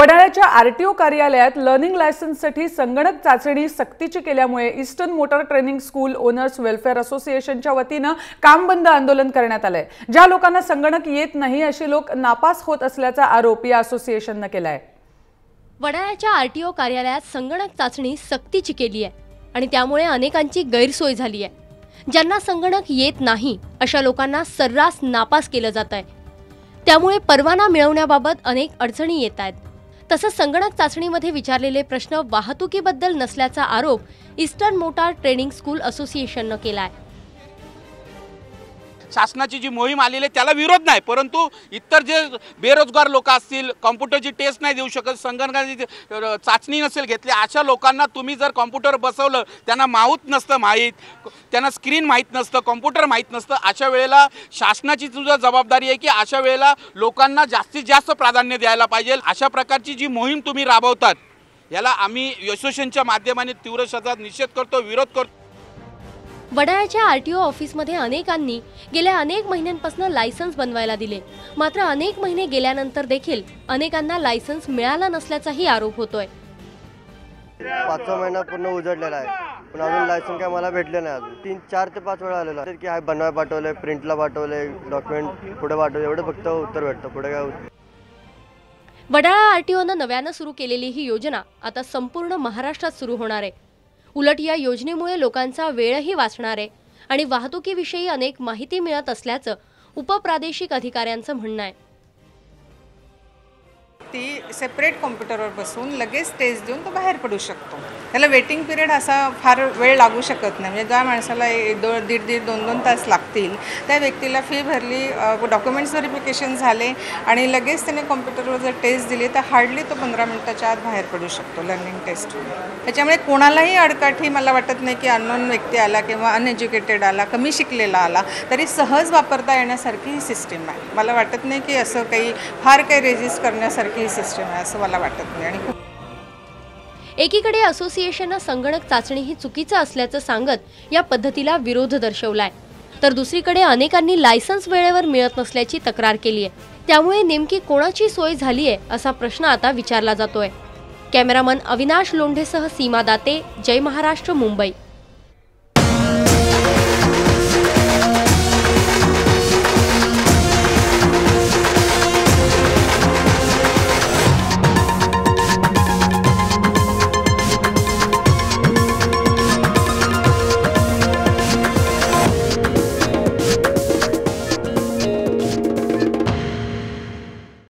वडाळ्याच्या RTO कार्यालयात learning लायसन्ससाठी संगणक चाचणी सक्तीची केल्यामुळे eastern motor training school owners welfare असोसिएशनच्या वतीने काम बंद आंदोलन करण्यात आले। ज्या लोकांना संगणक येत नाही असे लोक नापास होत असल्याचा आरोप या असोसिएशनने केलाय। वडाळ्याच्या आरटीओ कार्यालयात संगणक चाचणी सक्तीची केली आहे आणि त्यामुळे अनेकांची गैरसोय झाली आहे। ज्यांना संगणक येत नाही अशा लोकांना सर्रास नापास केलं जात आहे। त्यामुळे परवाना मिळवण्याबाबत अनेक अडचणी येत आहेत। तसंच संगणक चाचणीमध्ये विचारलेले प्रश्न वाहतुकीबद्दल नसल्याचा आरोप ईस्टर्न मोटार ट्रेनिंग स्कूल असोसिएशनने केला आहे। शासनाची जी मोहीम आलेली आहे त्याला विरोध नाही, परंतु इतर जे बेरोजगार लोक असतील, कॉम्प्युटरची टेस्ट नाही देऊ शकत, संगणकाची चाचणी नसेल घेतली, अशा लोकांना तुम्ही जर कॉम्प्युटर बसवलं, त्यांना माऊथ नसतं माहीत, त्यांना स्क्रीन माहीत नसतं, कॉम्प्युटर माहीत नसतं, अशा वेळेला शासनाची सुद्धा जबाबदारी आहे की अशा वेळेला लोकांना जास्तीत जास्त प्राधान्य द्यायला पाहिजे। अशा प्रकारची जी मोहीम तुम्ही राबवतात याला आम्ही असोसिएशनच्या माध्यमाने तीव्र शब्दात निषेध करतो, विरोध करतो। वडाळ्याच्या आरटीओ ऑफिसमध्ये अनेकांनी गेल्या अनेक महिन्यांपासून लायसन्स बनवायला दिले, मात्र अनेक महिने गेल्यानंतर देखील अनेकांना लायसन्स मिळाला नसल्याचाही आरोप होतोय। 5 महिना पूर्ण उजडलेला आहे, पण अजून लायसन्स काय मला भेटले नाही। अजून 4 ते 5 वेळा आलेला आहे की हाय बनवाय पाठवले, प्रिंटला पाठवले, डॉक्युमेंट पुढे पाठवले, एवढे फक्त उत्तर भेटतं, पुढे काय। वडाळा आरटीओनं नव्यानं सुरू केलेली ही योजना आता संपूर्ण महाराष्ट्रात सुरू होणार आहे। उलट या योजनेमुळे लोकांचा वेळही वाचणार आहे आणि वाहतुकीविषयी अनेक माहिती मिळत असल्याचं उपप्रादेशिक अधिकाऱ्यांचं म्हणणं आहे। ती सेपरेट कॉम्प्युटरवर बसून लगेच टेस्ट देऊन तो बाहेर पडू शकतो। त्याला वेटिंग पिरियड असा फार वेळ लागू शकत नाही। म्हणजे ज्या माणसाला 2.5 तास लागतील त्या व्यक्तीला फी भरली, डॉक्युमेंट्स व्हेरिफिकेशन झाले आणि लगेच त्याने कॉम्प्युटरवर जर टेस्ट दिली तर हार्डली तो 15 मिनिटाच्या आत बाहेर पडू शकतो लर्निंग टेस्टवर। त्याच्यामुळे कोणालाही अडकाठी मला वाटत नाही की अननोन व्यक्ती आला किंवा अनएज्युकेटेड आला, कमी शिकलेला आला तरी सहज वापरता येण्यासारखी ही सिस्टीम आहे। मला वाटत नाही की असं काही फार काही रेजिस्ट करण्यासारखी ही सिस्टीम आहे असं मला वाटत नाही। आणि एकीकडे असोसिएशनने संगणक चाचणी ही चुकीचं असल्याचं सांगत या पद्धतीला विरोध दर्शवलाय, तर दुसरीकडे अनेकांनी लायसन्स वेळेवर मिळत नसल्याची तक्रार केली आहे। त्यामुळे नेमकी कोणाची सोय झाली आहे असा प्रश्न आता विचारला जातोय। कॅमेरामन अविनाश लोंढेसह सीमा दाते, जय महाराष्ट्र, मुंबई।